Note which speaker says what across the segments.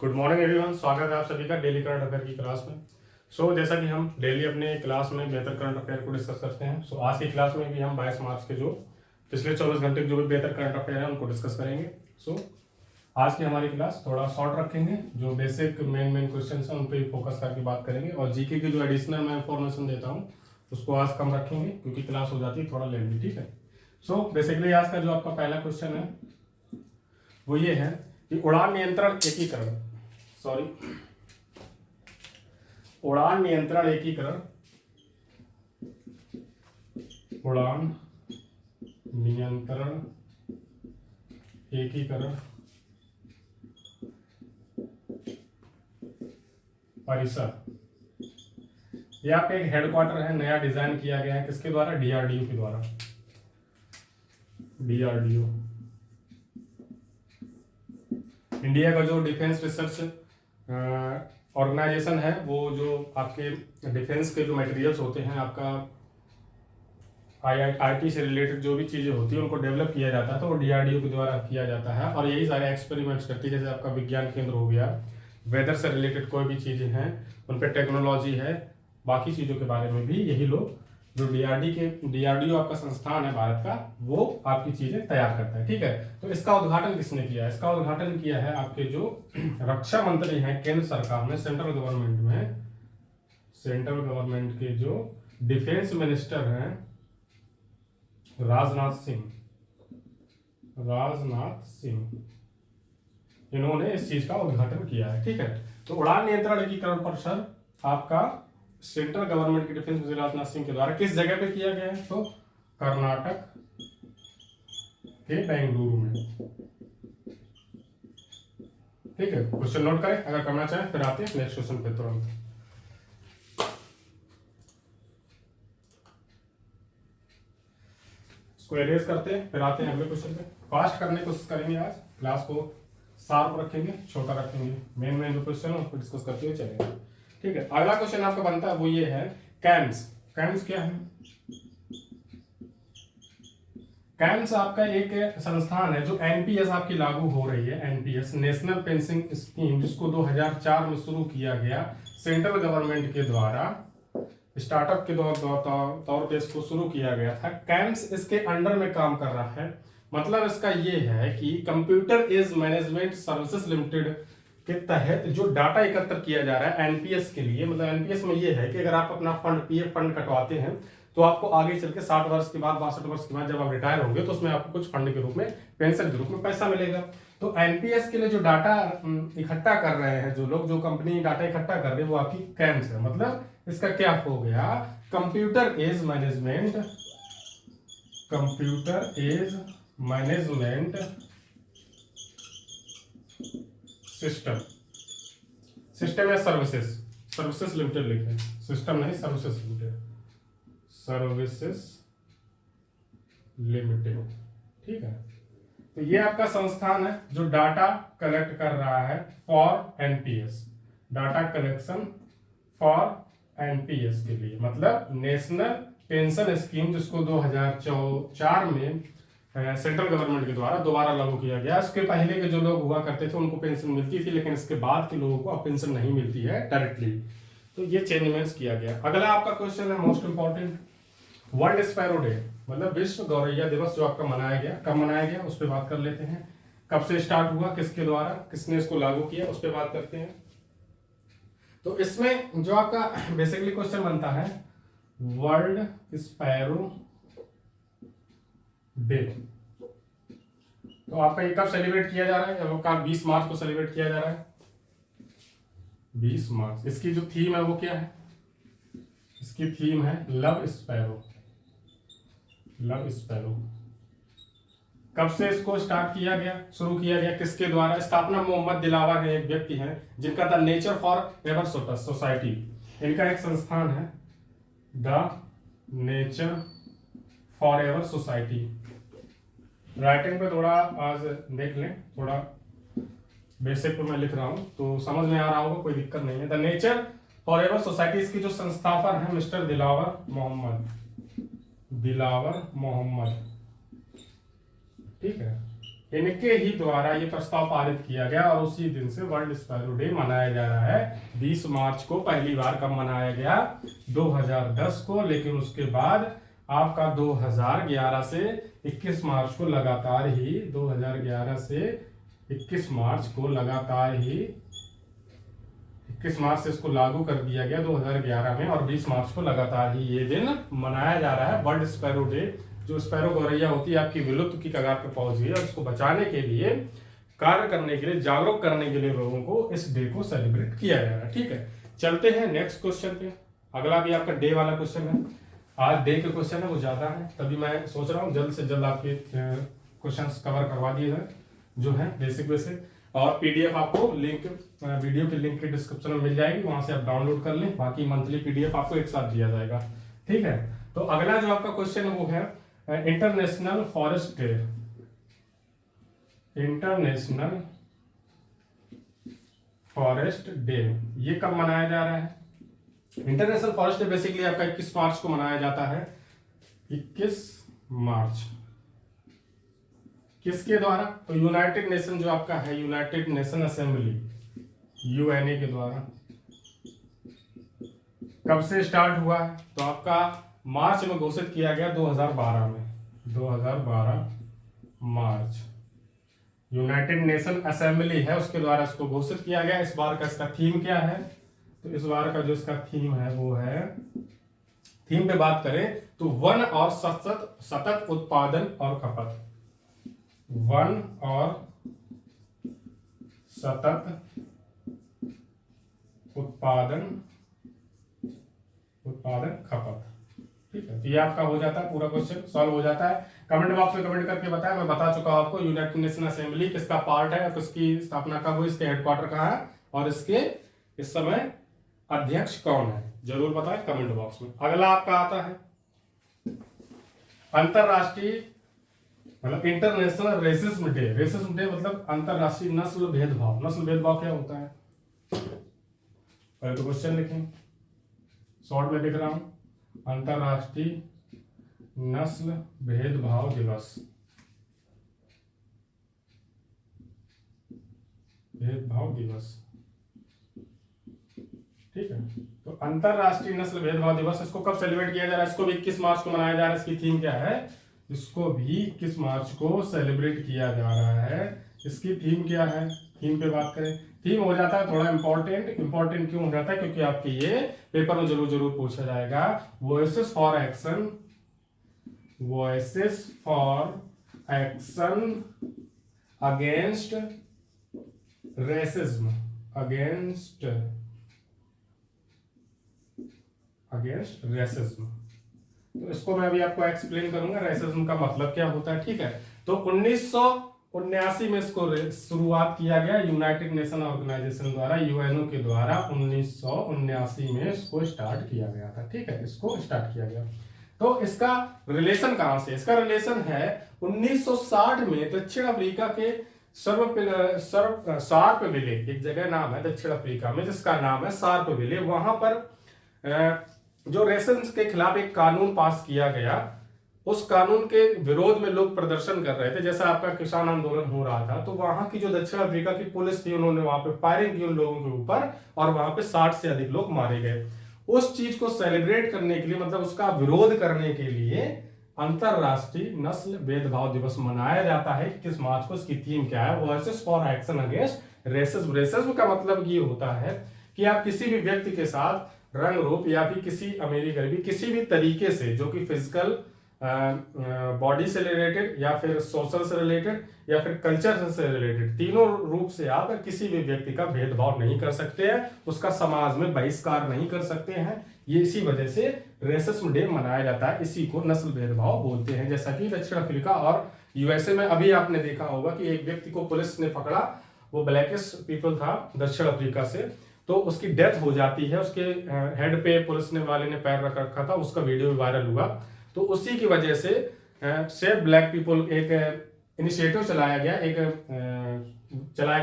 Speaker 1: Good morning everyone, स्वागत है आप सभी का डेली करंट अफेयर की क्लास में। जैसा कि हम डेली अपने क्लास में बेहतर करंट अफेयर को डिस्कस करते हैं, आज की क्लास में भी हम 22 मार्च के जो पिछले 24 घंटे के जो भी बेहतर करंट अफेयर है उनको डिस्कस करेंगे। आज की हमारी क्लास थोड़ा शॉर्ट रखेंगे, जो बेसिक मेन क्वेश्चन है उन पर फोकस करके बात करेंगे, और जीके की जो एडिशनल मैं इंफॉर्मेशन देता हूँ उसको आज कम रखेंगे क्योंकि क्लास हो जाती है थोड़ा लेंथी। ठीक है, बेसिकली आज का जो आपका पहला क्वेश्चन है वो ये है कि उड़ान नियंत्रण एकीकरण उड़ान नियंत्रण एकीकरण परिषद, ये आपका एक हेडक्वार्टर है, नया डिजाइन किया गया है किसके द्वारा? डीआरडीओ के द्वारा। डीआरडीओ इंडिया का जो डिफेंस रिसर्च ऑर्गेनाइजेशन है, वो जो आपके डिफेंस के जो मटेरियल्स होते हैं, आपका आईटी से रिलेटेड जो भी चीज़ें होती हैं उनको डेवलप किया जाता है तो वो डीआरडीओ के द्वारा किया जाता है, और यही सारे एक्सपेरिमेंट्स करती है। जैसे आपका विज्ञान केंद्र हो गया, वेदर से रिलेटेड कोई भी चीज़ें हैं उन पर टेक्नोलॉजी है, बाकी चीज़ों के बारे में भी यही लोग जो डीआरडीओ आपका संस्थान है भारत का, वो आपकी चीजें तैयार करता है। ठीक है, तो इसका उद्घाटन किसने किया है? इसका उद्घाटन किया है आपके जो रक्षा मंत्री हैं केंद्र सरकार में, सेंट्रल गवर्नमेंट के जो डिफेंस मिनिस्टर हैं राजनाथ सिंह, इन्होंने इस चीज का उद्घाटन किया है। ठीक है, तो उड़ान नियंत्रण एकीकरण परिषद आपका सेंट्रल गवर्नमेंट के डिफेंस मिनिस्टर राजनाथ सिंह के द्वारा किस जगह पे किया गया है? तो कर्नाटक के बेंगलुरु में। ठीक है, क्वेश्चन नोट करें, अगर करना चाहें फिर आते हैं नेक्स्ट क्वेश्चन पे तुरंत। इसको एरेज करते हैं फिर आते हैं अगले क्वेश्चन पे। फास्ट करने की कोशिश करेंगे, आज क्लास को शार्प रखेंगे, छोटा रखेंगे, मेन जो क्वेश्चन है उसको डिस्कस करते हुए चलेंगे। ठीक है, अगला क्वेश्चन आपका बनता है वो ये है, कैम्स क्या है? कैम्स आपका एक संस्थान है जो एनपीएस आपकी लागू हो रही है, एनपीएस नेशनल पेंशन स्कीम, जिसको 2004 में शुरू किया गया सेंट्रल गवर्नमेंट के द्वारा, स्टार्टअप के तौर पे इसको शुरू किया गया था। कैम्स इसके अंडर में काम कर रहा है, मतलब इसका ये है कि computer age management services limited के तहत जो डाटा एकत्र किया जा रहा है एनपीएस के लिए, मतलब एनपीएस में ये है कि अगर आप अपना फंड पीएफ फंड कटवाते हैं तो आपको आगे चल के 60 वर्ष के बाद 62 वर्ष के बाद जब आप रिटायर होंगे तो उसमें आपको कुछ फंड के रूप में, पेंशन के रूप में पैसा मिलेगा। तो एनपीएस के लिए जो डाटा इकट्ठा कर रहे हैं जो लोग, जो कंपनी डाटा इकट्ठा कर रहे हैं, वो आपकी कैम्स है। मतलब इसका क्या हो गया? कंप्यूटर एज मैनेजमेंट सिस्टम या सर्विसेज लिमिटेड लिखे, सिस्टम नहीं, सर्विसेज लिमिटेड। ठीक है, तो ये आपका संस्थान है जो डाटा कलेक्ट कर रहा है for NPS, data collection for NPS के लिए, मतलब नेशनल पेंशन स्कीम, जिसको 2004 में सेंट्रल गवर्नमेंट के द्वारा दोबारा लागू किया गया। इसके पहले के जो लोग हुआ करते थे उनको पेंशन मिलती थी, लेकिन इसके बाद के लोगों को अब पेंशन नहीं मिलती है डायरेक्टली, तो ये चेंजमेंट्स किया गया। अगला आपका क्वेश्चन है most important, world sparrow day, मतलब विश्व गौरैया दिवस जो आपका मनाया गया, कब मनाया गया उस पर बात कर लेते हैं। कब से स्टार्ट हुआ, किसके द्वारा, किसने इसको लागू किया, उस पर बात करते हैं। तो इसमें जो आपका बेसिकली क्वेश्चन बनता है, वर्ल्ड स्पैरो डे तो आपका ये कब सेलिब्रेट किया जा रहा है? आपका 20 मार्च को सेलिब्रेट किया जा रहा है, 20 मार्च। इसकी जो थीम है वो क्या है? इसकी थीम है लव स्पैरो। कब से इसको स्टार्ट किया गया, शुरू किया गया, किसके द्वारा? स्थापना मोहम्मद दिलावर है, एक व्यक्ति है जिनका the nature for ever society, इनका एक संस्थान है the nature for ever society. Writing पे थोड़ा आज देख लें, थोड़ा बेसिक पे मैं लिख रहा हूं तो समझ में आ रहा होगा, कोई दिक्कत नहीं है। The nature for ever society, इसकी जो संस्थापक है मिस्टर दिलावर मोहम्मद। ठीक है, इनके ही द्वारा ये प्रस्ताव पारित किया गया और उसी दिन से वर्ल्ड स्पैरो डे मनाया जा रहा है। 20 मार्च को पहली बार कब मनाया गया? 2010 को। लेकिन उसके बाद आपका 2011 से 21 मार्च को लगातार ही 2011 से 21 मार्च को लगातार ही 21 मार्च से इसको लागू कर दिया गया 2011 में, और 20 मार्च को लगातार ही ये दिन मनाया जा रहा है वर्ल्ड स्पैरो डे। जो स्पैरो गौरैया होती है आपकी विलुप्त की कगार पर पहुंच गई है, और उसको बचाने के लिए, कार्य करने के लिए, जागरूक करने के लिए लोगों को इस डे को सेलिब्रेट किया जा रहा है। ठीक है, चलते हैं नेक्स्ट क्वेश्चन पे। अगला भी आपका डे वाला क्वेश्चन है। आज डे के क्वेश्चन है वो ज्यादा है, तभी मैं सोच रहा हूँ जल्द से जल्द आपके क्वेश्चंस कवर करवा दिए जाए जो है बेसिक। और पीडीएफ आपको लिंक, वीडियो के लिंक के डिस्क्रिप्शन में मिल जाएगी, वहां से आप डाउनलोड कर लें। बाकी मंथली पीडीएफ आपको एक साथ दिया जाएगा। ठीक है, तो अगला जो आपका क्वेश्चन है वो है international forest day. International forest day ये कब मनाया जा रहा है? इंटरनेशनल फॉरेस्ट डे बेसिकली आपका 21 मार्च को मनाया जाता है। 21 मार्च किसके द्वारा? तो यूनाइटेड नेशन जो आपका है, यूनाइटेड नेशन असेंबली, यूएनए के द्वारा। कब से स्टार्ट हुआ है? तो आपका मार्च में घोषित किया गया 2012 में। 2012 मार्च यूनाइटेड नेशन असेंबली है उसके द्वारा इसको घोषित किया गया। इस बार का इसका थीम क्या है? तो इस बार का जो इसका थीम है वो है, थीम पे बात करें तो वन और सतत उत्पादन और खपत। वन और सतत उत्पादन खपत। ठीक है, तो ये आपका हो जाता है, पूरा क्वेश्चन सॉल्व हो जाता है। कमेंट बॉक्स में कमेंट करके बताएं। मैं बता चुका हूं आपको यूनाइटेड नेशन असेंबली किसका पार्ट है, किसकी स्थापना कब हुई, इसके हेडक्वार्टर कहाँ है, और इसके इस समय अध्यक्ष कौन है, जरूर बताएं कमेंट बॉक्स में। अगला आपका आता है अंतरराष्ट्रीय मतलब international racism day. Racism day मतलब अंतरराष्ट्रीय नस्ल भेदभाव। नस्ल भेदभाव क्या होता है? पहले तो क्वेश्चन लिखें, शॉर्ट में लिख रहा हूं, अंतरराष्ट्रीय नस्ल भेदभाव दिवस। भेदभाव दिवस, ठीक है। तो अंतरराष्ट्रीय नस्ल भेदभाव दिवस, इसको कब सेलिब्रेट किया जा रहा है? इसको भी 21 मार्च को मनाया जा रहा है। इसकी थीम क्या है? इसको भी 21 मार्च को सेलिब्रेट किया जा रहा है। इसकी थीम क्या है? थीम पे बात करें, थीम हो जाता है थोड़ा इंपॉर्टेंट क्यों हो जाता है? क्योंकि आपके ये पेपर में जरूर पूछा जाएगा। Voices for action, voices for action against racism, against racism. तो इसको मैं अभी आपको एक्सप्लेन करूंगा रेसिज्म का मतलब क्या होता है। ठीक है, तो 1979 में इसको शुरुआत किया गया यूनाइटेड नेशन ऑर्गेनाइजेशन द्वारा, यूएनओ के द्वारा 1979 में इसको स्टार्ट किया गया था। ठीक है, इसको स्टार्ट किया गया। तो इसका रिलेशन कहां से? इसका रिलेशन है 1960 में दक्षिण अफ्रीका के सार्प विले, एक जगह नाम है दक्षिण अफ्रीका में जिसका नाम है सार्प विले। वहां पर जो रेसिज्म के खिलाफ एक कानून पास किया गया, उस कानून के विरोध में लोग प्रदर्शन कर रहे थे। जैसा आपका किसान आंदोलन हो रहा था, तो वहां की जो दक्षिण अफ्रीका की पुलिस थी, उन्होंने वहां पे फायरिंग की उन लोगों के ऊपर, और वहां पे 60 से अधिक लोग मारे गए। उस चीज को सेलिब्रेट करने के लिए, मतलब उसका विरोध करने के लिए अंतरराष्ट्रीय नस्ल भेदभाव दिवस मनाया जाता है 21 मार्च को। इसकी थीम क्या है? Voices for action against racism. Racism का मतलब ये होता है कि आप किसी भी व्यक्ति के साथ रंग रूप या फिर किसी अमीरी गरीबी किसी भी तरीके से, जो कि फिजिकल बॉडी से रिलेटेड या फिर सोशल से रिलेटेड या फिर कल्चर से रिलेटेड, तीनों रूप से आप किसी भी व्यक्ति का भेदभाव नहीं कर सकते हैं, उसका समाज में बहिष्कार नहीं कर सकते हैं। ये इसी वजह से रेसिज्म डे मनाया जाता है। इसी को नस्ल भेदभाव बोलते हैं। जैसा कि दक्षिण अफ्रीका और यूएसए में अभी आपने देखा होगा कि एक व्यक्ति को पुलिस ने पकड़ा, वो ब्लैकिश पीपल था दक्षिण अफ्रीका से, तो उसकी डेथ हो जाती है। उसके हेड पे पुलिस ने वाले ने पैर रख रखा था, उसका वीडियो वायरल हुआ। तो उसी की वजह से सेव ब्लैक पीपल एक इनिशिएटिव चलाया गया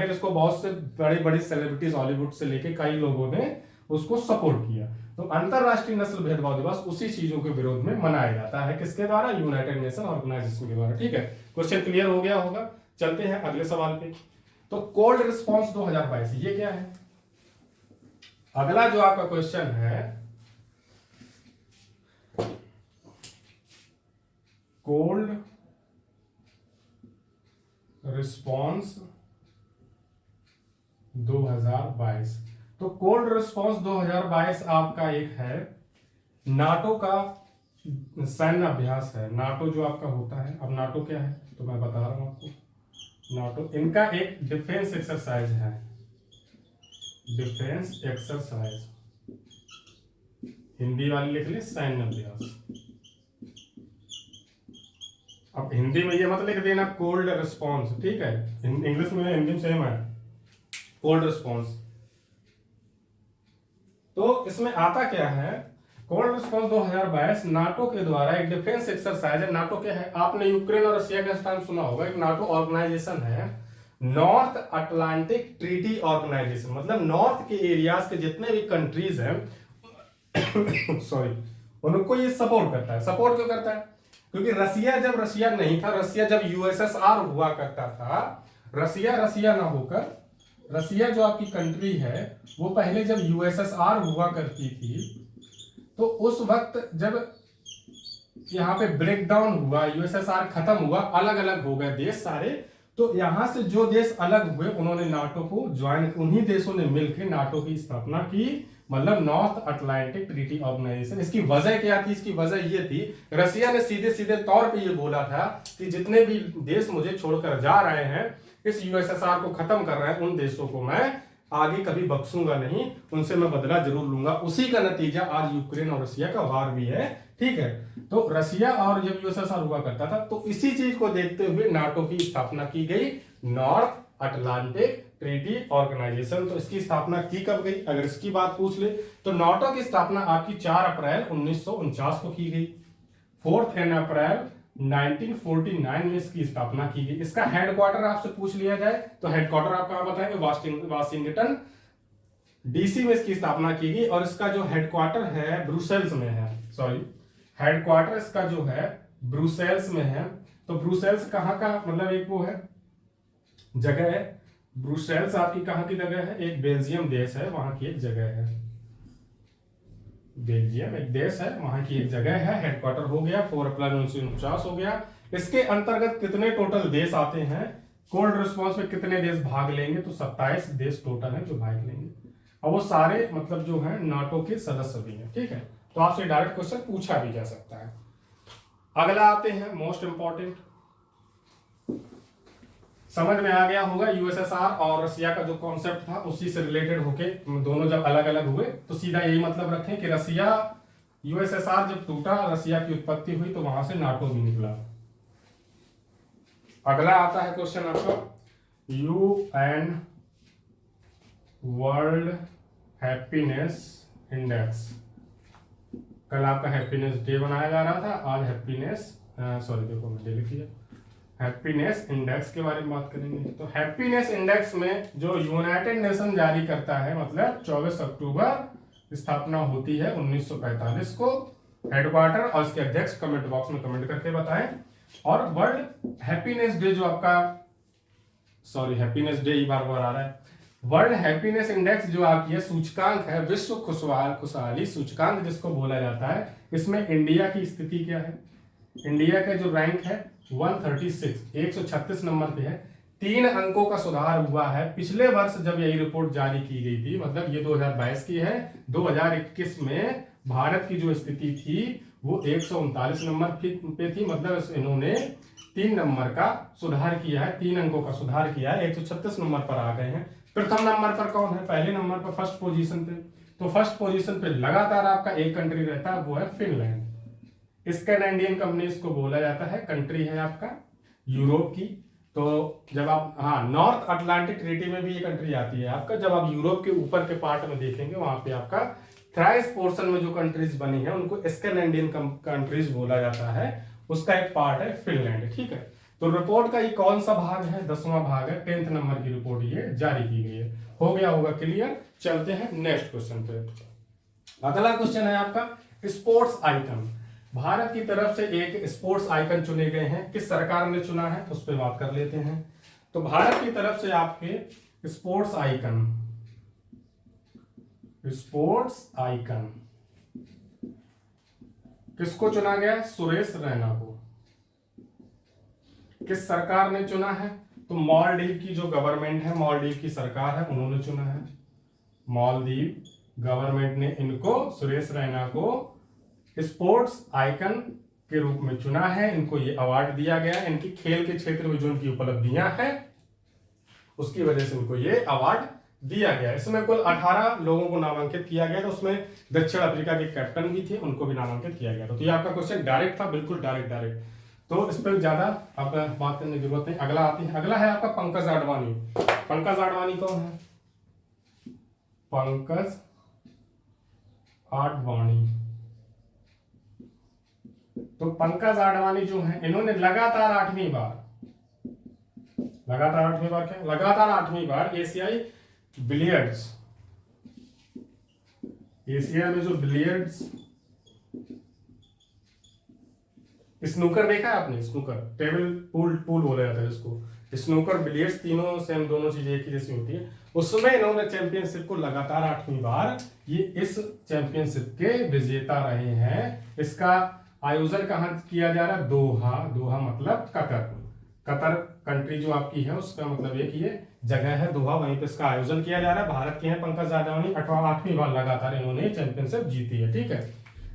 Speaker 1: जिसको बहुत से बड़ी सेलिब्रिटीज हॉलीवुड से लेके कई लोगों ने उसको सपोर्ट किया। तो अंतरराष्ट्रीय नस्ल भेदभाव दिवस उसी चीजों के विरोध में मनाया जाता है। किसके द्वारा? यूनाइटेड नेशन ऑर्गेनाइजेशन के द्वारा। ठीक है, क्वेश्चन क्लियर हो गया होगा। चलते हैं अगले सवाल पे। तो कोल्ड रिस्पॉन्स 2022 ये क्या है? अगला जो आपका क्वेश्चन है, कोल्ड रिस्पॉन्स 2022। तो कोल्ड रिस्पॉन्स 2022 आपका एक है नाटो का सैन्य अभ्यास है। नाटो जो आपका होता है, अब नाटो क्या है तो मैं बता रहा हूं आपको। नाटो इनका एक डिफेंस एक्सरसाइज है, डिफेंस एक्सरसाइज, हिंदी वाले लिख ले सैन्य अभ्यास। अब हिंदी में ये मत लिख देना कोल्ड रिस्पॉन्स, ठीक है, इंग्लिश में हिंदी में सेम है कोल्ड रिस्पॉन्स। तो इसमें आता क्या है, कोल्ड रिस्पॉन्स 2022 नाटो के द्वारा एक डिफेंस एक्सरसाइज है। नाटो क्या है, आपने यूक्रेन और रशिया के टाइम सुना होगा, एक नाटो ऑर्गेनाइजेशन है, नॉर्थ अटलांटिक ट्रीटी ऑर्गेनाइजेशन। मतलब नॉर्थ के एरियाज के जितने भी कंट्रीज हैं सॉरी, उनको ये सपोर्ट करता है। सपोर्ट क्यों करता है? क्योंकि रसिया जब रसिया नहीं था, रसिया जब यूएसएसआर हुआ करता था, रसिया ना होकर, रसिया जो आपकी कंट्री है वो पहले जब यूएसएसआर हुआ करती थी, तो उस वक्त जब यहाँ पे ब्रेक डाउन हुआ, यूएसएसआर खत्म हुआ, अलग अलग हो गए देश सारे, तो यहां से जो देश अलग हुए उन्होंने नाटो को ज्वाइन, उन्हीं देशों ने मिलकर नाटो की स्थापना की, मतलब नॉर्थ अटलांटिक ट्रीटी ऑर्गेनाइजेशन। इसकी वजह क्या थी? इसकी वजह ये थी, रसिया ने सीधे सीधे तौर पे ये बोला था कि जितने भी देश मुझे छोड़कर जा रहे हैं, इस यूएसएसआर को खत्म कर रहे हैं, उन देशों को मैं आगे कभी बख्शूंगा नहीं, उनसे मैं बदला जरूर लूंगा। उसी का नतीजा आज यूक्रेन और रसिया का वार भी है, ठीक है। तो रसिया और जब यूएसएसआर हुआ करता था, तो इसी चीज को देखते हुए नाटो की स्थापना की गई, नॉर्थ अटलांटिक ट्रीटी ऑर्गेनाइजेशन। तो इसकी स्थापना की कब गई? अगर इसकी बात पूछ ले तो नाटो की स्थापना आपकी 4 अप्रैल 1949 को की गई। 4 अप्रैल 1949 में इसकी स्थापना की गई। इसका हेडक्वार्टर आपसे पूछ लिया जाए तो हेडक्वार्टर आप कहां बताएंगे? वाशिंगटन डीसी में इसकी स्थापना की गई। और इसका जो हेडक्वार्टर है ब्रुसेल्स में है, सॉरी, हेडक्वार्टर इसका जो है ब्रुसेल्स में है। तो ब्रुसेल्स कहां का, मतलब एक वो है जगह है, ब्रुसेल्स आपकी कहां की जगह है? एक बेल्जियम देश है, वहां की एक जगह है, बेल्जियम एक देश है, वहां की एक जगह है, हेडक्वार्टर हो गया। 4 अप्रैल 1949 हो गया। इसके अंतर्गत कितने टोटल देश आते हैं? कोल्ड रिस्पॉन्स में कितने देश भाग लेंगे? तो 27 देश टोटल है जो भाग लेंगे, और वो सारे मतलब जो है नाटो के सदस्य भी हैं, ठीक है। तो आपसे डायरेक्ट क्वेश्चन पूछा भी जा सकता है। अगला आते हैं मोस्ट इंपॉर्टेंट, समझ में आ गया होगा यूएसएसआर और रसिया का जो कॉन्सेप्ट था उसी से रिलेटेड होके दोनों जब अलग अलग हुए तो सीधा यही मतलब रखें कि रसिया, यूएसएसआर जब टूटा, रसिया की उत्पत्ति हुई, तो वहां से नाटो भी निकला। अगला आता है क्वेश्चन आपका, यूएन वर्ल्ड हैप्पीनेस इंडेक्स। कल आपका हैप्पीनेस डे बनाया जा रहा था, आज हैप्पीनेस, सॉरी देखो मैंने लिख दिया, हैप्पीनेस इंडेक्स के बारे में बात करेंगे। तो हैप्पीनेस इंडेक्स में जो यूनाइटेड नेशन जारी करता है, मतलब 24 अक्टूबर स्थापना होती है 1945 को, हेडक्वार्टर और इसके अध्यक्ष कमेंट बॉक्स में कमेंट करके बताएं। और वर्ल्ड हैप्पीनेस डे जो आपका, सॉरी हैप्पीनेस डे ही बार बार आ रहा है, वर्ल्ड हैप्पीनेस इंडेक्स जो आपकी है सूचकांक है, विश्व खुशहाली सूचकांक जिसको बोला जाता है, इसमें इंडिया की स्थिति क्या है? इंडिया का जो रैंक है 136 नंबर पे है। 3 अंकों का सुधार हुआ है। पिछले वर्ष जब यही रिपोर्ट जारी की गई थी, मतलब ये 2022 की है, 2021 में भारत की जो स्थिति थी वो 139 नंबर पे थी, मतलब इन्होंने 3 नंबर का सुधार किया है, 3 अंकों का सुधार किया है, 136 नंबर पर आ गए हैं। प्रथम नंबर पर कौन है? पहले नंबर पर फर्स्ट पोजीशन पे, तो फर्स्ट पोजीशन पे लगातार आपका एक कंट्री रहता है, वो है फिनलैंड। स्कैंडिनेवियन कंट्रीज को बोला जाता है, कंट्री है आपका यूरोप की। तो जब आप, हाँ, नॉर्थ अटलांटिक ट्रीटी में भी ये कंट्री आती है आपका। जब आप यूरोप के ऊपर के पार्ट में देखेंगे, वहां पे आपका थ्राइस पोर्शन में जो कंट्रीज बनी है उनको स्कैंडिनेवियन कंट्रीज बोला जाता है, उसका एक पार्ट है फिनलैंड, ठीक है। तो रिपोर्ट का ये कौन सा भाग है? 10वां भाग है, 10th नंबर की रिपोर्ट ये जारी की गई है। हो गया होगा क्लियर। चलते हैं नेक्स्ट क्वेश्चन पे। अगला क्वेश्चन है आपका स्पोर्ट्स आइकन। भारत की तरफ से एक स्पोर्ट्स आइकन चुने गए हैं, किस सरकार ने चुना है उस पर बात कर लेते हैं। तो भारत की तरफ से आपके स्पोर्ट्स आइकन किसको चुना गया? सुरेश रैना को। किस सरकार ने चुना है? तो मालदीव की जो गवर्नमेंट है, मालदीव की सरकार है, उन्होंने चुना है। मालदीव गवर्नमेंट ने इनको, सुरेश रैना को स्पोर्ट्स आइकन के रूप में चुना है। इनको ये अवार्ड दिया गया। इनकी खेल के क्षेत्र में जो इनकी उपलब्धियां हैं उसकी वजह से उनको ये अवार्ड दिया गया। इसमें कुल 18 लोगों को नामांकित किया गया था। उसमें दक्षिण अफ्रीका के कैप्टन भी थे, उनको भी नामांकित किया गया था। तो ये आपका क्वेश्चन डायरेक्ट था, बिल्कुल डायरेक्ट। तो इस पर ज्यादा आपका बात करने की जरूरत नहीं। अगला आती है, अगला है आपका पंकज आडवाणी। पंकज आडवाणी कौन है? पंकज आडवाणी। तो पंकज आडवाणी जो है, इन्होंने लगातार आठवीं बार एशियाई बिलियर्ड्स, एशिया में जो बिलियर्ड्स, स्नूकर देखा है आपने? स्नूकर, टेबल पूल बोला जाता है इसको। स्नूकर, बिलियर्ड्स तीनों सेम, दोनों चीजें एक ही जैसी होती है। उसमें इन्होंने चैंपियनशिप को लगातार 8वीं बार, ये इस चैंपियनशिप के विजेता रहे हैं। इसका आयोजन कहाँ किया जा रहा है? दोहा मतलब कतर कंट्री जो आपकी है, उसका मतलब एक ये जगह है दोहा, वहीं पे इसका आयोजन किया जा रहा है। भारत के हैं पंकज आडवाणी, 8वीं बार लगातार इन्होंने चैंपियनशिप जीती है। ठीक है,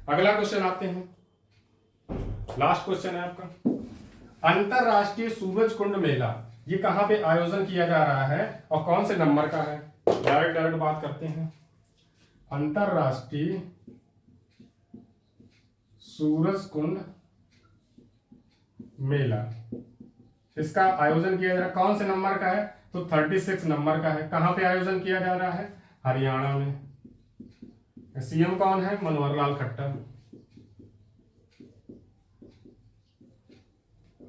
Speaker 1: अगला क्वेश्चन आते हैं, लास्ट क्वेश्चन है आपका। अंतरराष्ट्रीय सूरज कुंड मेला ये कहां पे आयोजन किया जा रहा है और कौन से नंबर का है? डायरेक्ट बात करते हैं। अंतरराष्ट्रीय सूरज कुंड मेला, इसका आयोजन किया जा रहा है, कौन से नंबर का है? तो 36 नंबर का है। कहां पे आयोजन किया जा रहा है? हरियाणा में। सीएम कौन है? मनोहर लाल खट्टर।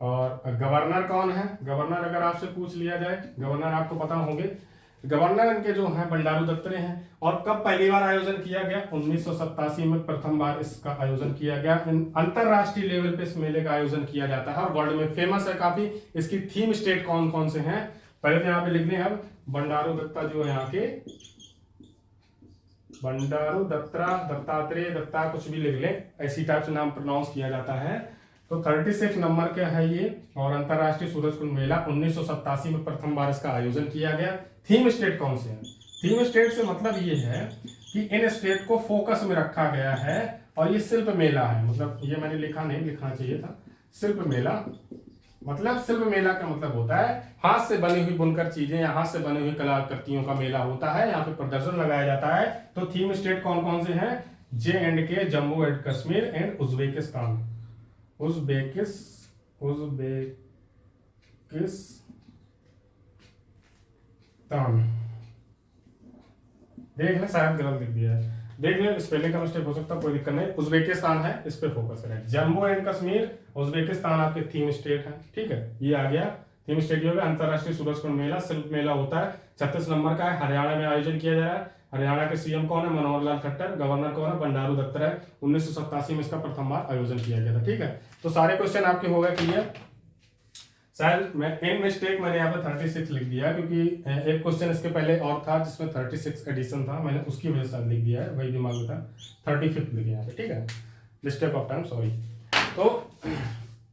Speaker 1: और गवर्नर कौन है? गवर्नर अगर आपसे पूछ लिया जाए, गवर्नर आपको पता होंगे। गवर्नर इनके जो हैं बंडारू दत्तात्रेय हैं। और कब पहली बार आयोजन किया गया? 1987 में प्रथम बार इसका आयोजन किया गया। अंतरराष्ट्रीय लेवल पे इस मेले का आयोजन किया जाता है और वर्ल्ड में फेमस है काफी। इसकी थीम स्टेट कौन कौन से हैं? पहले तो यहाँ पे लिख लें अब, बंडारू दत्ता जो है यहाँ के, बंडारू दत्तात्रेय, दत्ता कुछ भी लिख लें, ऐसी टाइप से नाम प्रोनाउंस किया जाता है। तो 36 नंबर का है ये। और अंतरराष्ट्रीय सूरज कुंड मेला 1987 में प्रथम बार इसका आयोजन किया गया। थीम स्टेट कौन से हैं? थीम स्टेट से मतलब ये है कि इन स्टेट को फोकस में रखा गया है। और ये शिल्प मेला है, मतलब ये मैंने लिखना चाहिए था। शिल्प मेला मतलब, शिल्प मेला का मतलब होता है हाथ से बनी हुई बुनकर चीजें या हाथ से बनी हुई कलाकृतियों का मेला होता है। यहाँ पे प्रदर्शन लगाया जाता है। तो थीम स्टेट कौन कौन से हैं? J&K, Jammu and Kashmir and Uzbekistan. देख ले, शायद गलत लिख दिया है, देख ले, स्पेलिंग का मिस्टेक हो सकता है, कोई दिक्कत नहीं। उज्बेकिस्तान है, इस पे फोकस करें। जम्मू एंड कश्मीर, उज्बेकिस्तान आपके थीम स्टेट है। ठीक है, ये आ गया थीम स्टेट। हो गया अंतरराष्ट्रीय सूरज कुंड मेला, शिल्प मेला होता है, 36 नंबर का है, हरियाणा में आयोजन किया जा रहा है। हरियाणा के सीएम कौन है? मनोहर लाल खट्टर। गवर्नर कौन है? बंडारू दत्तात्रेय। 1987 में इसका प्रथम बार आयोजन किया गया था। ठीक है, तो सारे क्वेश्चन आपके हो गए क्लियर। शायद मैं इन मिस्टेक मैंने यहाँ पे 36 लिख दिया क्योंकि एक क्वेश्चन इसके पहले और था जिसमें 36 एडिशन था, मैंने उसकी वजह से लिख दिया है, वही दिमाग में था, 35 लिखे यहाँ पे। ठीक है, मिस्टेक ऑफ टाइम, सॉरी। तो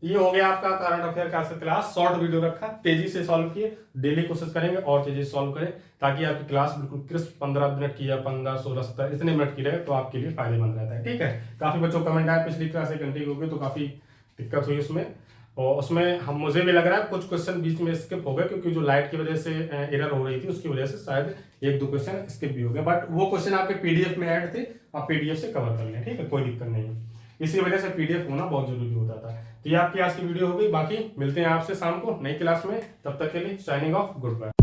Speaker 1: ये हो गया आपका करंट अफेयर का क्लास। शॉर्ट वीडियो रखा, तेजी से सॉल्व किए, डेली कोशिश करेंगे और तेजी से सॉल्व करें ताकि आपकी क्लास बिल्कुल क्रिस्प 15 मिनट की या 15, 16, 17 इतने मिनट की रहे तो आपके लिए फायदेमंद रहता है। ठीक है, काफी बच्चों को कमेंट आया पिछली क्लास 1 घंटे की होगी तो काफी दिक्कत हुई उसमें, और उसमें मुझे भी लग रहा है कुछ क्वेश्चन बीच में स्किप हो गए क्योंकि जो लाइट की वजह से एरर हो रही थी उसकी वजह से शायद 1-2 क्वेश्चन स्किप भी हो गए, बट वो क्वेश्चन आपके पीडीएफ में ऐड थे, आप पीडीएफ से कवर कर लें। ठीक है, कोई दिक्कत नहीं है, इसी वजह से पीडीएफ होना बहुत जरूरी होता था। तो ये आपकी आज की वीडियो हो गई, बाकी मिलते हैं आपसे शाम को नई क्लास में, तब तक के लिए साइनिंग ऑफ, गुड बाय।